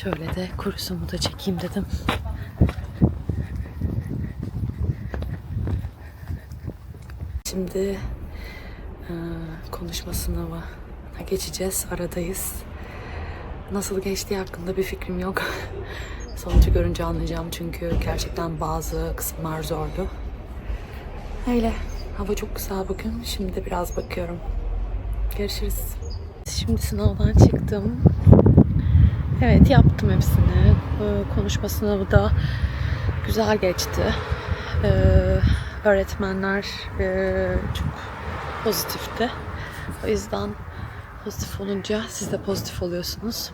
Şöyle de kurusumu da çekeyim dedim. Şimdi konuşma sınavına geçeceğiz. Aradayız. Nasıl geçtiği hakkında bir fikrim yok. Sonucu görünce anlayacağım çünkü gerçekten bazı kısımlar zordu. Öyle. Hava çok güzel bugün. Şimdi de biraz bakıyorum. Görüşürüz. Şimdi sınavdan çıktım. Evet, yaptım hepsini. Konuşma sınavı da güzel geçti. Öğretmenler çok pozitifti. O yüzden pozitif olunca siz de pozitif oluyorsunuz.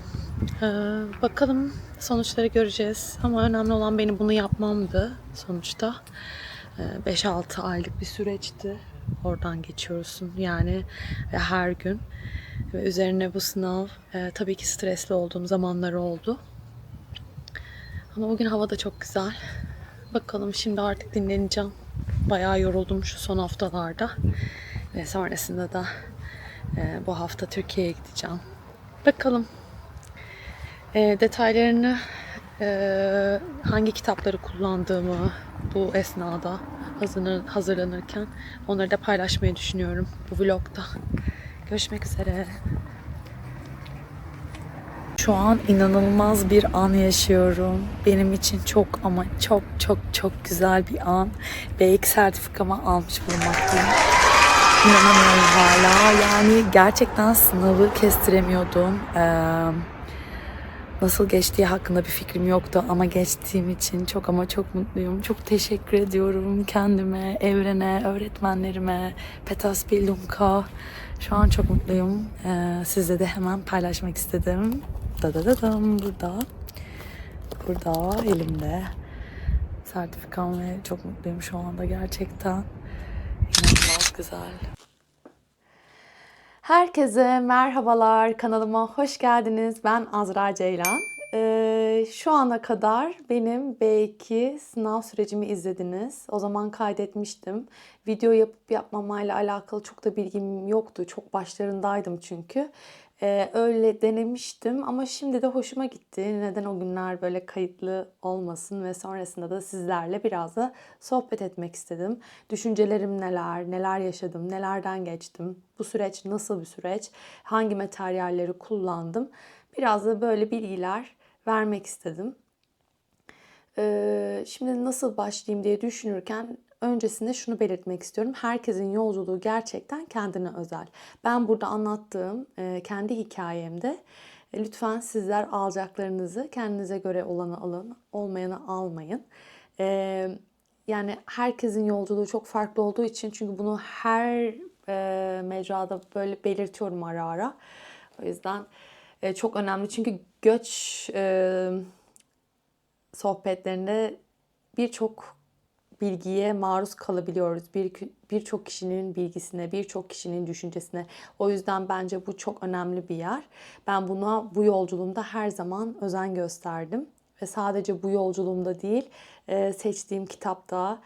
Bakalım, sonuçları göreceğiz. Ama önemli olan benim bunu yapmamdı sonuçta. 5-6 aylık bir süreçti. Oradan geçiyorsun yani ve her gün. Ve üzerine bu sınav tabii ki stresli olduğum zamanlar oldu. Ama bugün hava da çok güzel. Bakalım, şimdi artık dinleneceğim. Bayağı yoruldum şu son haftalarda. Ve sonrasında da bu hafta Türkiye'ye gideceğim. Bakalım. Detaylarını, hangi kitapları kullandığımı bu esnada hazırlanırken onları da paylaşmayı düşünüyorum bu vlogda. Görüşmek üzere. Şu an inanılmaz bir an yaşıyorum. Benim için çok ama çok çok çok güzel bir an. B2 sertifikamı almış bulunmaktayım. İnanamıyorum hala. Yani gerçekten sınavı kestiremiyordum. Nasıl geçtiği hakkında bir fikrim yoktu ama geçtiğim için çok ama çok mutluyum. Çok teşekkür ediyorum kendime, evrene, öğretmenlerime, Petas Billumka. Şu an çok mutluyum. Sizle de hemen paylaşmak istedim. Burada elimde sertifikam ve çok mutluyum şu anda gerçekten. İnanılmaz güzel. Herkese merhabalar, kanalıma hoş geldiniz. Ben Azra Ceylan. Şu ana kadar benim B2 sınav sürecimi izlediniz. O zaman kaydetmiştim. Video yapıp yapmamayla alakalı çok da bilgim yoktu. Çok başlarındaydım çünkü. Öyle denemiştim ama şimdi de hoşuma gitti. Neden o günler böyle kayıtlı olmasın ve sonrasında da sizlerle biraz da sohbet etmek istedim. Düşüncelerim neler, neler yaşadım, nelerden geçtim, bu süreç nasıl bir süreç, hangi materyalleri kullandım. Biraz da böyle bilgiler vermek istedim. Şimdi nasıl başlayayım diye düşünürken öncesinde şunu belirtmek istiyorum. Herkesin yolculuğu gerçekten kendine özel. Ben burada anlattığım kendi hikayemde lütfen sizler alacaklarınızı kendinize göre olanı alın, olmayanı almayın. Yani herkesin yolculuğu çok farklı olduğu için, çünkü bunu her mecrada böyle belirtiyorum ara ara. O yüzden çok önemli, çünkü göç sohbetlerinde birçok bilgiye maruz kalabiliyoruz. Birçok kişinin bilgisine, birçok kişinin düşüncesine. O yüzden bence bu çok önemli bir yer. Ben bu yolculuğumda her zaman özen gösterdim. Ve sadece bu yolculuğumda değil, seçtiğim kitapta,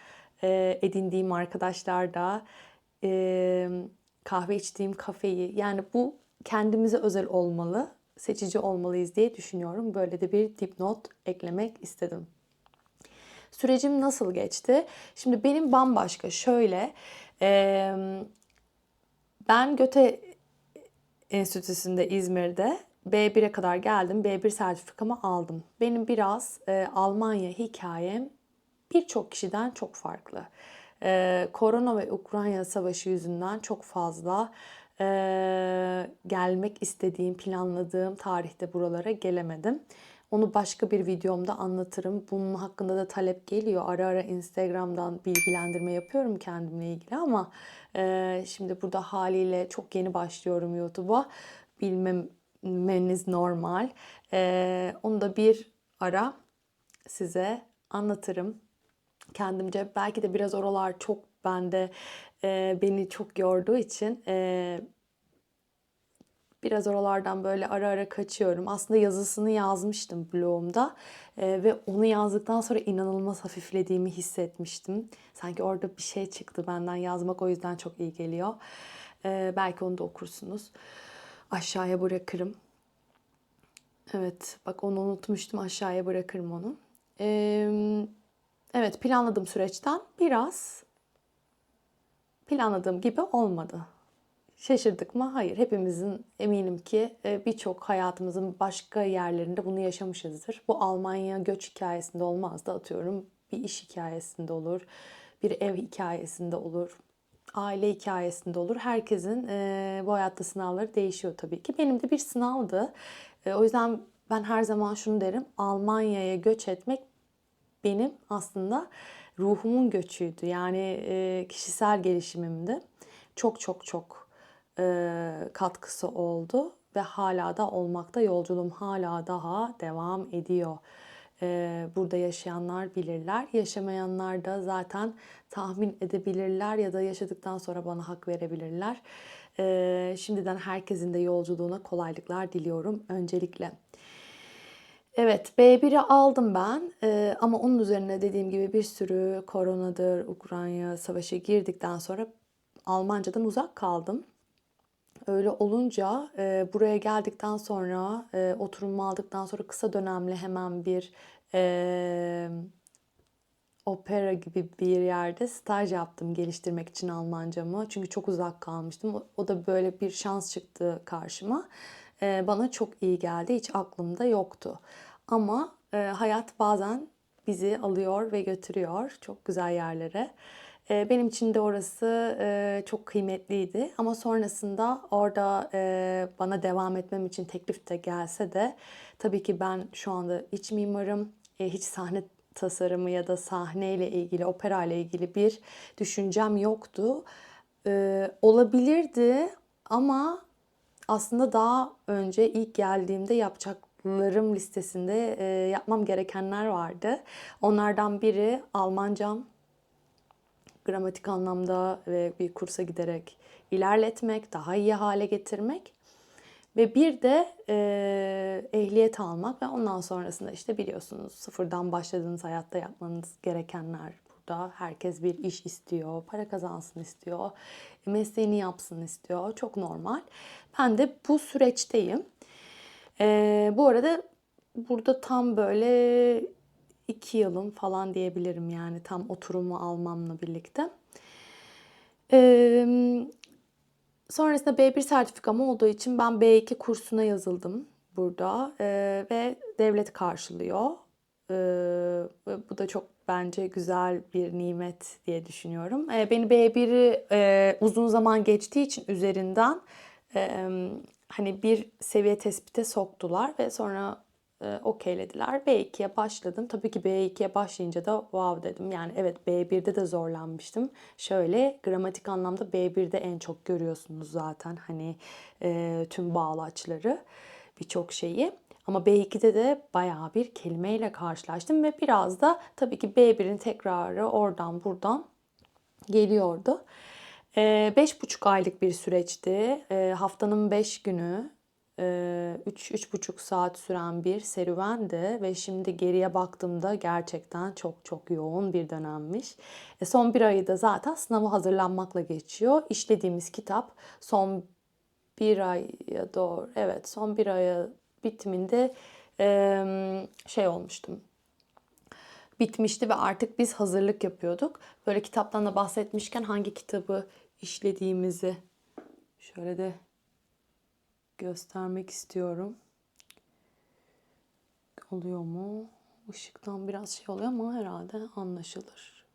edindiğim arkadaşlarda, kahve içtiğim kafeyi, yani bu kendimize özel olmalı, seçici olmalıyız diye düşünüyorum. Böyle de bir dipnot eklemek istedim. Sürecim nasıl geçti? Şimdi benim bambaşka. Şöyle, ben Göte Enstitüsü'nde İzmir'de B1'e kadar geldim. B1 sertifikamı aldım. Benim biraz Almanya hikayem birçok kişiden çok farklı. Korona ve Ukrayna savaşı yüzünden çok fazla gelmek istediğim, planladığım tarihte buralara gelemedim. Onu başka bir videomda anlatırım. Bunun hakkında da talep geliyor. Ara ara Instagram'dan bilgilendirme yapıyorum kendimle ilgili ama şimdi burada haliyle çok yeni başlıyorum YouTube'a. Bilmemeniz normal. Onu da bir ara size anlatırım. Kendimce belki de biraz oralar çok beni çok yorduğu için biraz oralardan böyle ara ara kaçıyorum. Aslında yazısını yazmıştım blogumda ve onu yazdıktan sonra inanılmaz hafiflediğimi hissetmiştim. Sanki orada bir şey çıktı benden, yazmak o yüzden çok iyi geliyor. Belki onu da okursunuz. Aşağıya bırakırım. Evet, bak onu unutmuştum. Aşağıya bırakırım onu. Evet, planladığım süreçten biraz planladığım gibi olmadı. Şaşırdık mı? Hayır. Hepimizin eminim ki birçok hayatımızın başka yerlerinde bunu yaşamışızdır. Bu Almanya göç hikayesinde olmaz da atıyorum bir iş hikayesinde olur, bir ev hikayesinde olur, aile hikayesinde olur. Herkesin bu hayatta sınavları değişiyor tabii ki. Benim de bir sınavdı. O yüzden ben her zaman şunu derim. Almanya'ya göç etmek benim aslında ruhumun göçüydü. Yani kişisel gelişimimdi. Çok çok çok katkısı oldu ve hala da olmakta. Yolculuğum hala daha devam ediyor. Burada yaşayanlar bilirler. Yaşamayanlar da zaten tahmin edebilirler ya da yaşadıktan sonra bana hak verebilirler. Şimdiden herkesin de yolculuğuna kolaylıklar diliyorum öncelikle. Evet, B1'i aldım ben. Ama onun üzerine dediğim gibi bir sürü koronadır, Ukrayna savaşı girdikten sonra Almancadan uzak kaldım. Öyle olunca buraya geldikten sonra oturumumu aldıktan sonra kısa dönemli hemen bir e, opera gibi bir yerde staj yaptım geliştirmek için Almancamı. Çünkü çok uzak kalmıştım. O da böyle bir şans çıktı karşıma. Bana çok iyi geldi. Hiç aklımda yoktu. Ama hayat bazen bizi alıyor ve götürüyor çok güzel yerlere. Benim için de orası çok kıymetliydi. Ama sonrasında orada bana devam etmem için teklif de gelse de tabii ki ben şu anda iç mimarım. Hiç sahne tasarımı ya da sahneyle ilgili, opera ile ilgili bir düşüncem yoktu. Olabilirdi ama aslında daha önce ilk geldiğimde yapacaklarım listesinde yapmam gerekenler vardı. Onlardan biri Almancam, gramatik anlamda ve bir kursa giderek ilerletmek, daha iyi hale getirmek. Ve bir de ehliyet almak ve ondan sonrasında işte biliyorsunuz sıfırdan başladığınız hayatta yapmanız gerekenler burada. Herkes bir iş istiyor, para kazansın istiyor, mesleğini yapsın istiyor. Çok normal. Ben de bu süreçteyim. Bu arada burada tam böyle 2 yılım falan diyebilirim yani tam oturumu almamla birlikte. Sonrasında B1 sertifikam olduğu için ben B2 kursuna yazıldım burada ve devlet karşılıyor. Bu da çok bence güzel bir nimet diye düşünüyorum. Beni B1'i uzun zaman geçtiği için üzerinden hani bir seviye tespite soktular ve sonra okeylediler. B2'ye başladım. Tabii ki B2'ye başlayınca da wow dedim. Yani evet B1'de de zorlanmıştım. Şöyle gramatik anlamda B1'de en çok görüyorsunuz zaten hani tüm bağlaçları birçok şeyi. Ama B2'de de bayağı bir kelimeyle karşılaştım ve biraz da tabii ki B1'in tekrarı oradan buradan geliyordu. 5,5 aylık bir süreçti. Haftanın 5 günü 3-3,5 saat süren bir serüvendi ve şimdi geriye baktığımda gerçekten çok çok yoğun bir dönemmiş. Son bir ayı da zaten sınava hazırlanmakla geçiyor. İşlediğimiz kitap son bir aya doğru, evet son bir aya bitiminde şey olmuştum. Bitmişti ve artık biz hazırlık yapıyorduk. Böyle kitaptan da bahsetmişken hangi kitabı işlediğimizi şöyle de göstermek istiyorum. Oluyor mu? Işıktan biraz şey oluyor ama herhalde anlaşılır.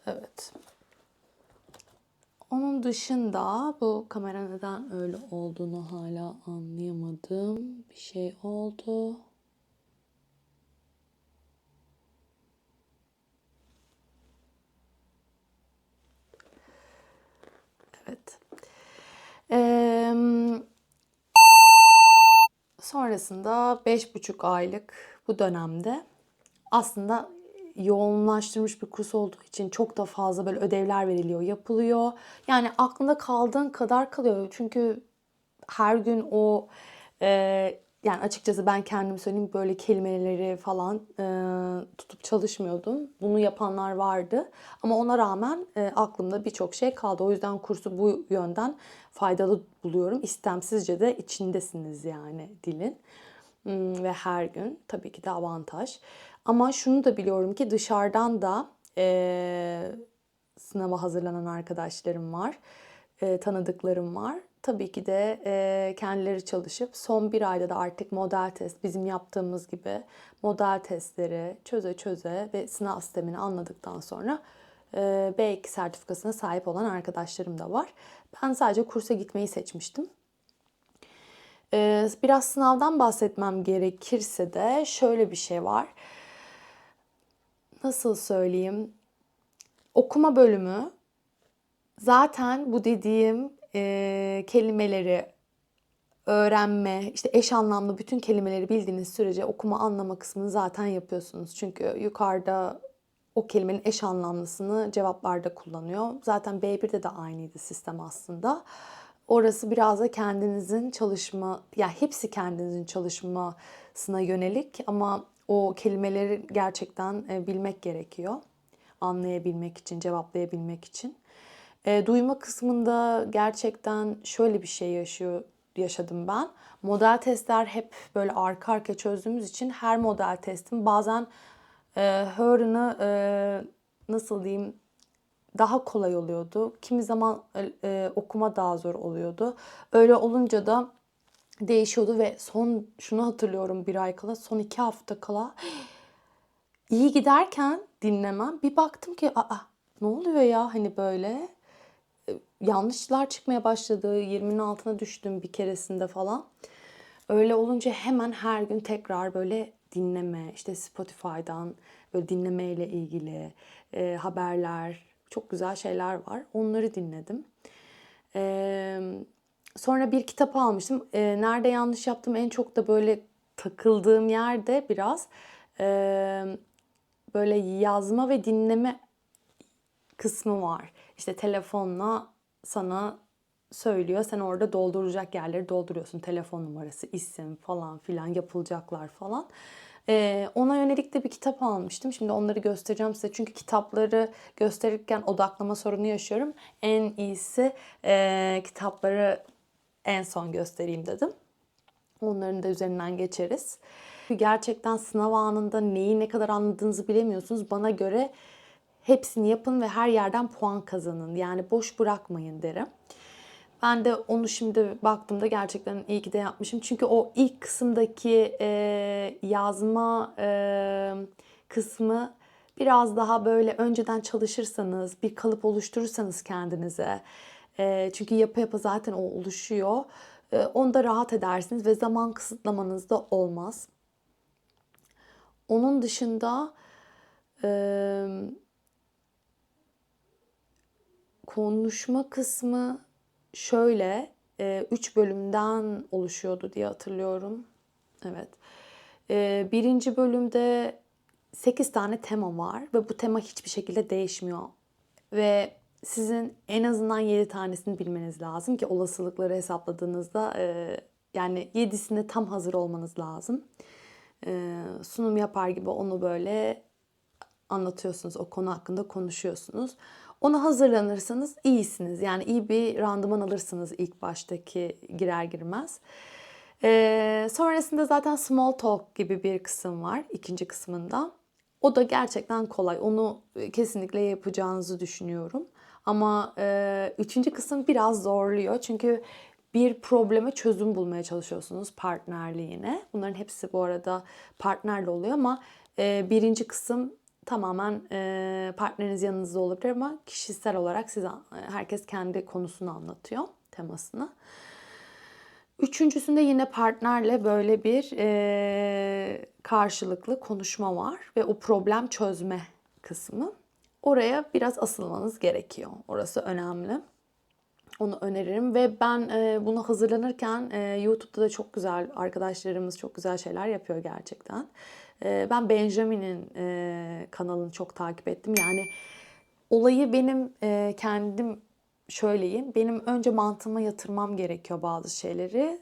Evet. Onun dışında bu kamera neden öyle olduğunu hala anlayamadım. Bir şey oldu. Evet. Sonrasında 5,5 aylık bu dönemde aslında yoğunlaştırmış bir kurs olduğu için çok da fazla böyle ödevler veriliyor, yapılıyor. Yani aklında kaldığın kadar kalıyor. Çünkü her gün o Yani açıkçası ben kendim söyleyeyim, böyle kelimeleri falan tutup çalışmıyordum. Bunu yapanlar vardı. Ama ona rağmen aklımda birçok şey kaldı. O yüzden kursu bu yönden faydalı buluyorum. İstemsizce de içindesiniz yani dilin. Ve her gün tabii ki de avantaj. Ama şunu da biliyorum ki dışarıdan da sınava hazırlanan arkadaşlarım var, tanıdıklarım var. Tabii ki de kendileri çalışıp son bir ayda da artık model test, bizim yaptığımız gibi model testleri çöze çöze ve sınav sistemini anladıktan sonra B2 sertifikasına sahip olan arkadaşlarım da var. Ben sadece kursa gitmeyi seçmiştim. Biraz sınavdan bahsetmem gerekirse de şöyle bir şey var. Nasıl söyleyeyim? Okuma bölümü zaten bu dediğim kelimeleri öğrenme, işte eş anlamlı bütün kelimeleri bildiğiniz sürece okuma anlama kısmını zaten yapıyorsunuz. Çünkü yukarıda o kelimenin eş anlamlısını cevaplarda kullanıyor. Zaten B1'de de aynıydı sistem aslında. Orası biraz da kendinizin çalışma, ya hepsi kendinizin çalışmasına yönelik ama o kelimeleri gerçekten bilmek gerekiyor. Anlayabilmek için, cevaplayabilmek için. Duyma kısmında gerçekten şöyle bir şey yaşadım ben. Model testler hep böyle arka arkaya çözdüğümüz için her model testin bazen her'ını nasıl diyeyim, daha kolay oluyordu. Kimi zaman okuma daha zor oluyordu. Öyle olunca da değişiyordu ve şunu hatırlıyorum, bir ay kala, son 2 hafta kala iyi giderken dinlemem. Bir baktım ki ne oluyor ya, hani böyle yanlışlar çıkmaya başladı. 20'nin altına düştüm bir keresinde falan. Öyle olunca hemen her gün tekrar böyle dinleme, işte Spotify'dan böyle dinlemeyle ilgili haberler, çok güzel şeyler var. Onları dinledim. Sonra bir kitap almıştım. Nerede yanlış yaptım, en çok da böyle takıldığım yerde biraz böyle yazma ve dinleme kısmı var. İşte telefonla sana söylüyor. Sen orada dolduracak yerleri dolduruyorsun. Telefon numarası, isim falan filan, yapılacaklar falan. Ona yönelik de bir kitap almıştım. Şimdi onları göstereceğim size. Çünkü kitapları gösterirken odaklama sorunu yaşıyorum. En iyisi kitapları en son göstereyim dedim. Onların da üzerinden geçeriz. Gerçekten sınav anında neyi ne kadar anladığınızı bilemiyorsunuz. Bana göre hepsini yapın ve her yerden puan kazanın. Yani boş bırakmayın derim. Ben de onu şimdi baktığımda gerçekten iyi ki de yapmışım. Çünkü o ilk kısımdaki yazma kısmı biraz daha böyle önceden çalışırsanız, bir kalıp oluşturursanız kendinize. Çünkü yapa yapa zaten o oluşuyor. Onda rahat edersiniz ve zaman kısıtlamanız da olmaz. Onun dışında konuşma kısmı şöyle, 3 bölümden oluşuyordu diye hatırlıyorum. Evet. Birinci bölümde 8 tane tema var ve bu tema hiçbir şekilde değişmiyor. Ve sizin en azından 7 tanesini bilmeniz lazım ki olasılıkları hesapladığınızda yani 7'sinde tam hazır olmanız lazım. Sunum yapar gibi onu böyle anlatıyorsunuz, o konu hakkında konuşuyorsunuz. Ona hazırlanırsanız iyisiniz. Yani iyi bir randıman alırsınız ilk baştaki girer girmez. Sonrasında zaten small talk gibi bir kısım var ikinci kısmında. O da gerçekten kolay. Onu kesinlikle yapacağınızı düşünüyorum. Ama üçüncü kısım biraz zorluyor. Çünkü bir probleme çözüm bulmaya çalışıyorsunuz partnerliğine. Bunların hepsi bu arada partnerle oluyor ama birinci kısım tamamen partneriniz yanınızda olabilir ama kişisel olarak herkes kendi konusunu anlatıyor, temasını. Üçüncüsünde yine partnerle böyle bir karşılıklı konuşma var ve o problem çözme kısmı. Oraya biraz asılmanız gerekiyor. Orası önemli. Onu öneririm ve ben bunu hazırlanırken YouTube'da da çok güzel arkadaşlarımız çok güzel şeyler yapıyor gerçekten. Ben Benjamin'in kanalını çok takip ettim. Yani olayı benim kendim şöyleyim. Benim önce mantığıma yatırmam gerekiyor bazı şeyleri.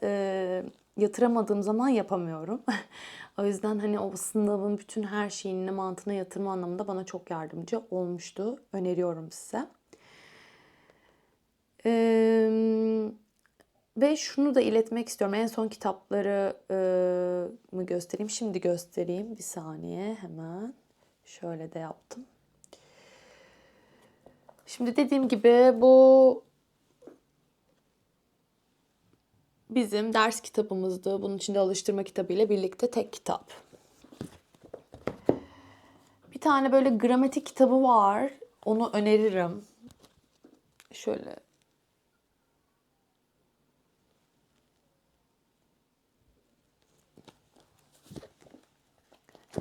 yatıramadığım zaman yapamıyorum. O yüzden hani o sınavın bütün her şeyini mantığına yatırma anlamında bana çok yardımcı olmuştu. Öneriyorum size. Ve şunu da iletmek istiyorum. En son kitapları mı göstereyim? Şimdi göstereyim. Bir saniye hemen. Şöyle de yaptım. Şimdi dediğim gibi bu bizim ders kitabımızdı. Bunun içinde alıştırma kitabı ile birlikte tek kitap. Bir tane böyle gramatik kitabı var. Onu öneririm. Şöyle.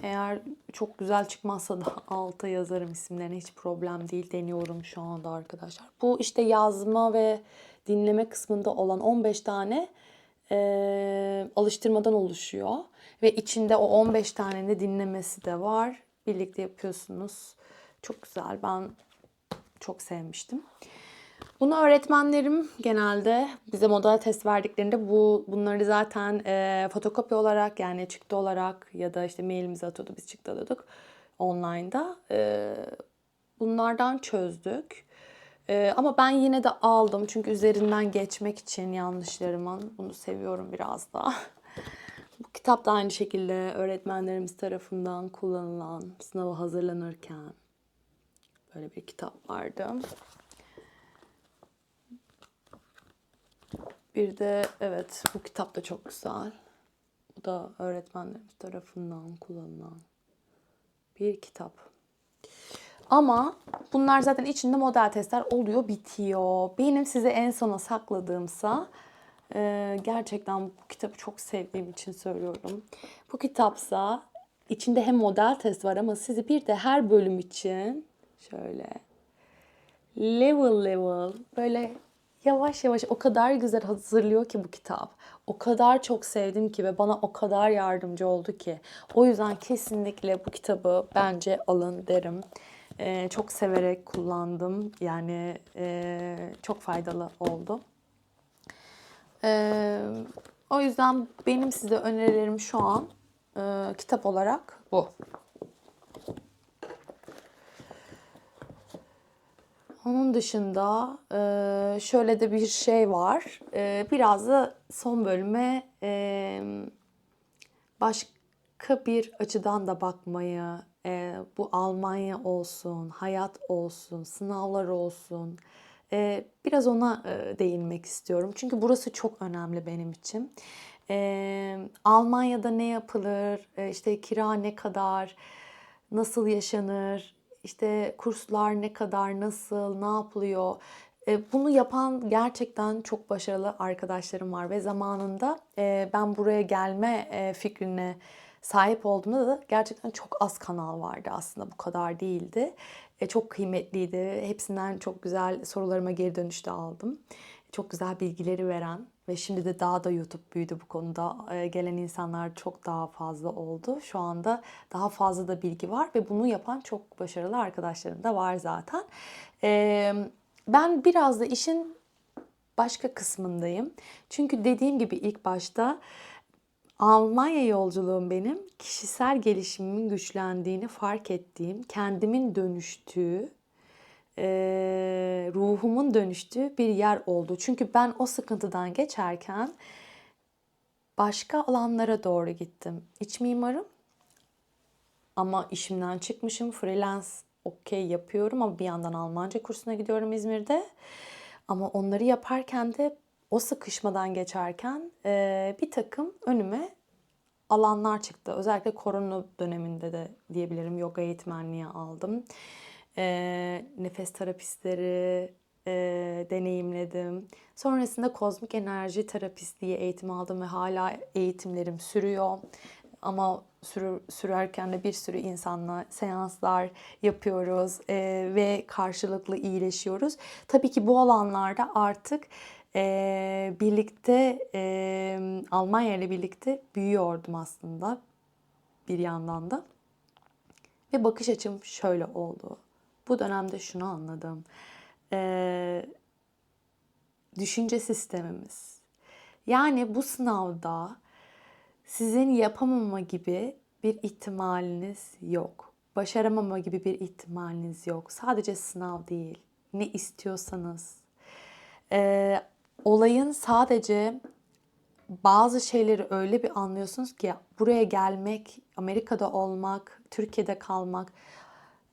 Eğer çok güzel çıkmazsa da alta yazarım isimlerini. Hiç problem değil. Deniyorum şu anda arkadaşlar. Bu işte yazma ve dinleme kısmında olan 15 tane alıştırmadan oluşuyor. Ve içinde o 15 tane de dinlemesi de var. Birlikte yapıyorsunuz. Çok güzel. Ben çok sevmiştim. Bunu öğretmenlerim genelde bize model test verdiklerinde bunları zaten fotokopi olarak, yani çıktı olarak ya da işte mailimize atıyordu, biz çıktı alıyorduk online'da. Bunlardan çözdük. Ama ben yine de aldım çünkü üzerinden geçmek için yanlışlarımın, bunu seviyorum biraz da. Bu kitap da aynı şekilde öğretmenlerimiz tarafından kullanılan, sınava hazırlanırken böyle bir kitap vardı. Bir de evet, bu kitap da çok güzel. Bu da öğretmenlerimiz tarafından kullanılan bir kitap. Ama bunlar zaten içinde model testler oluyor, bitiyor. Benim size en sona sakladığımsa gerçekten bu kitabı çok sevdiğim için söylüyorum. Bu kitapsa içinde hem model test var ama sizi bir de her bölüm için şöyle level level böyle yavaş yavaş o kadar güzel hazırlıyor ki bu kitap. O kadar çok sevdim ki ve bana o kadar yardımcı oldu ki. O yüzden kesinlikle bu kitabı bence alın derim. Çok severek kullandım. Yani çok faydalı oldu. O yüzden benim size önerilerim şu an kitap olarak bu. Onun dışında şöyle de bir şey var. Biraz da son bölüme başka bir açıdan da bakmayı, bu Almanya olsun, hayat olsun, sınavlar olsun, biraz ona değinmek istiyorum. Çünkü burası çok önemli benim için. Almanya'da ne yapılır, işte kira ne kadar, nasıl yaşanır, işte kurslar ne kadar, nasıl, ne yapılıyor. Bunu yapan gerçekten çok başarılı arkadaşlarım var ve zamanında ben buraya gelme fikrine sahip olduğumda da gerçekten çok az kanal vardı aslında, bu kadar değildi. Çok kıymetliydi. Hepsinden çok güzel sorularıma geri dönüş de aldım. Çok güzel bilgileri veren ve şimdi de daha da YouTube büyüdü bu konuda. Gelen insanlar çok daha fazla oldu. Şu anda daha fazla da bilgi var ve bunu yapan çok başarılı arkadaşlarım da var zaten. Ben biraz da işin başka kısmındayım. Çünkü dediğim gibi ilk başta Almanya yolculuğum benim kişisel gelişimimin güçlendiğini fark ettiğim, kendimin dönüştüğü, ruhumun dönüştüğü bir yer oldu. Çünkü ben o sıkıntıdan geçerken başka alanlara doğru gittim. İç mimarım ama işimden çıkmışım. Freelance okey yapıyorum ama bir yandan Almanca kursuna gidiyorum İzmir'de. Ama onları yaparken de o sıkışmadan geçerken bir takım önüme alanlar çıktı. Özellikle korona döneminde de diyebilirim, yoga eğitmenliği aldım. Nefes terapistleri deneyimledim. Sonrasında kozmik enerji terapistliği eğitim aldım ve hala eğitimlerim sürüyor. Ama sürerken de bir sürü insanla seanslar yapıyoruz ve karşılıklı iyileşiyoruz. Tabii ki bu alanlarda artık birlikte Almanya ile birlikte büyüyordum aslında bir yandan da. Ve bakış açım şöyle oldu. Bu dönemde şunu anladım. Düşünce sistemimiz. Yani bu sınavda Sizin yapamama gibi bir ihtimaliniz yok. Başaramama gibi bir ihtimaliniz yok. Sadece sınav değil. Ne istiyorsanız. Olayın sadece bazı şeyleri öyle bir anlıyorsunuz ki buraya gelmek, Amerika'da olmak, Türkiye'de kalmak.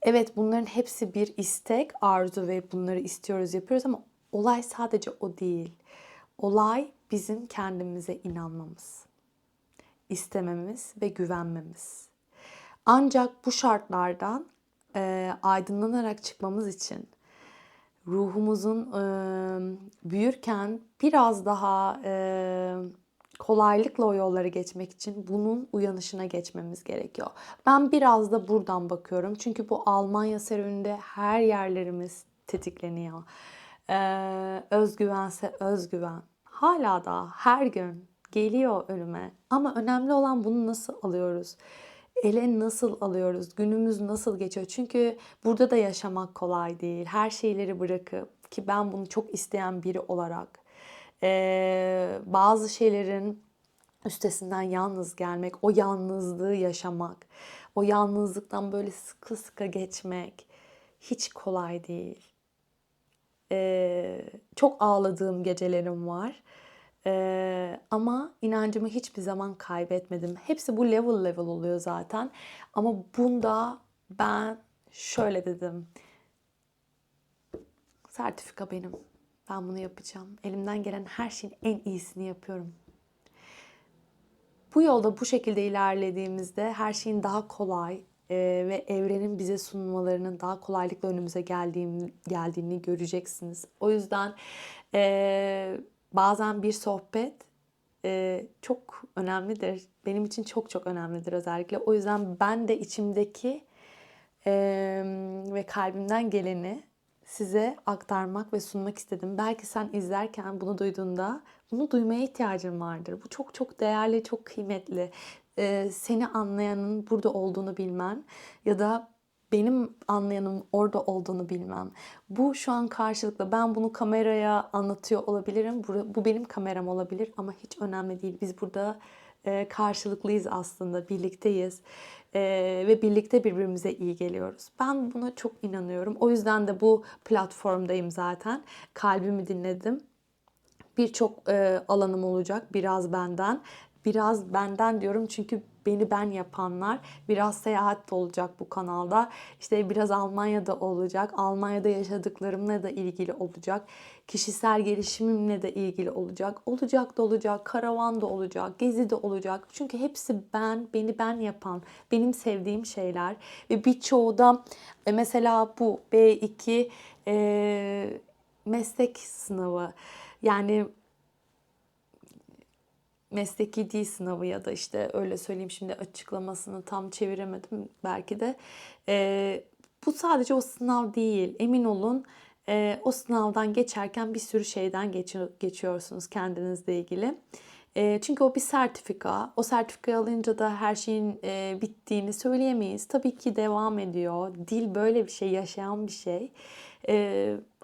Evet, bunların hepsi bir istek, arzu ve bunları istiyoruz, yapıyoruz ama olay sadece o değil. Olay bizim kendimize inanmamız, istememiz ve güvenmemiz. Ancak bu şartlardan aydınlanarak çıkmamız için ruhumuzun büyürken biraz daha kolaylıkla o yolları geçmek için bunun uyanışına geçmemiz gerekiyor. Ben biraz da buradan bakıyorum. Çünkü bu Almanya serüveninde her yerlerimiz tetikleniyor. Özgüvense özgüven. Hala da her gün geliyor önüme. Ama önemli olan bunu nasıl alıyoruz? Ele nasıl alıyoruz? Günümüz nasıl geçiyor? Çünkü burada da yaşamak kolay değil. Her şeyleri bırakıp ki ben bunu çok isteyen biri olarak bazı şeylerin üstesinden yalnız gelmek, o yalnızlığı yaşamak, o yalnızlıktan böyle sıkı sıkı geçmek hiç kolay değil. Çok ağladığım gecelerim var. Ama inancımı hiçbir zaman kaybetmedim. Hepsi bu level level oluyor zaten. Ama bunda ben şöyle dedim. Sertifika benim. Ben bunu yapacağım. Elimden gelen her şeyin en iyisini yapıyorum. Bu yolda bu şekilde ilerlediğimizde her şeyin daha kolay ve evrenin bize sunmalarının daha kolaylıkla önümüze geldiğini göreceksiniz. O yüzden bazen bir sohbet çok önemlidir. Benim için çok çok önemlidir özellikle. O yüzden ben de içimdeki ve kalbimden geleni size aktarmak ve sunmak istedim. Belki sen izlerken bunu duyduğunda bunu duymaya ihtiyacın vardır. Bu çok çok değerli, çok kıymetli. Seni anlayanın burada olduğunu bilmen ya da benim anlayanın orada olduğunu bilmem. Bu şu an karşılıklı. Ben bunu kameraya anlatıyor olabilirim. Bu benim kameram olabilir ama hiç önemli değil. Biz burada karşılıklıyız aslında, birlikteyiz ve birlikte birbirimize iyi geliyoruz. Ben buna çok inanıyorum. O yüzden de bu platformdayım zaten. Kalbimi dinledim. Birçok alanım olacak. Biraz benden. Biraz benden diyorum çünkü beni ben yapanlar. Biraz seyahat de olacak bu kanalda. İşte biraz Almanya'da olacak. Almanya'da yaşadıklarımla da ilgili olacak. Kişisel gelişimimle de ilgili olacak. Olacak da olacak. Karavan da olacak. Gezi de olacak. Çünkü hepsi beni ben yapan, benim sevdiğim şeyler. Ve birçoğu da mesela bu B2 meslek sınavı. Yani mesleki dil sınavı ya da işte öyle söyleyeyim, şimdi açıklamasını tam çeviremedim belki de. Bu sadece o sınav değil. Emin olun o sınavdan geçerken bir sürü şeyden geçiyorsunuz kendinizle ilgili. Çünkü o bir sertifika. O sertifikayı alınca da her şeyin bittiğini söyleyemeyiz. Tabii ki devam ediyor. Dil böyle bir şey, yaşayan bir şey.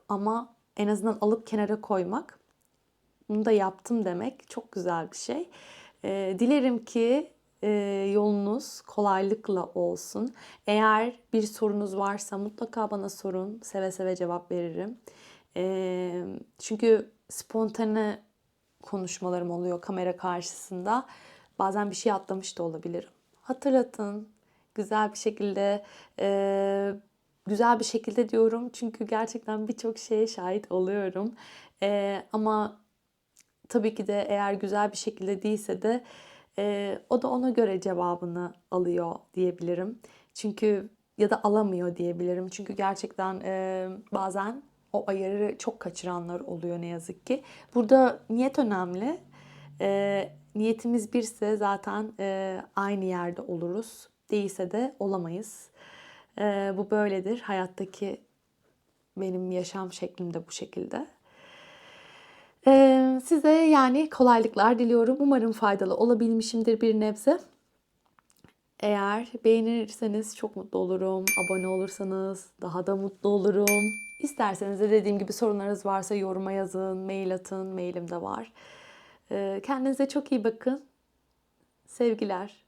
Ama en azından alıp kenara koymak, bunu da yaptım demek çok güzel bir şey. Dilerim ki yolunuz kolaylıkla olsun. Eğer bir sorunuz varsa mutlaka bana sorun. Seve seve cevap veririm. Çünkü spontane konuşmalarım oluyor kamera karşısında. Bazen bir şey atlamış da olabilirim. Hatırlatın. Güzel bir şekilde güzel bir şekilde diyorum. Çünkü gerçekten birçok şeye şahit oluyorum. Ama tabii ki de eğer güzel bir şekilde değilse de o da ona göre cevabını alıyor diyebilirim. Çünkü ya da alamıyor diyebilirim. Çünkü gerçekten bazen o ayarı çok kaçıranlar oluyor ne yazık ki. Burada niyet önemli. Niyetimiz birse zaten aynı yerde oluruz. Değilse de olamayız. Bu böyledir. Hayattaki benim yaşam şeklim de bu şekilde. Size yani kolaylıklar diliyorum. Umarım faydalı olabilmişimdir bir nebze. Eğer beğenirseniz çok mutlu olurum. Abone olursanız daha da mutlu olurum. İsterseniz de dediğim gibi sorunlarınız varsa yoruma yazın, mail atın. Mailim de var. Kendinize çok iyi bakın. Sevgiler.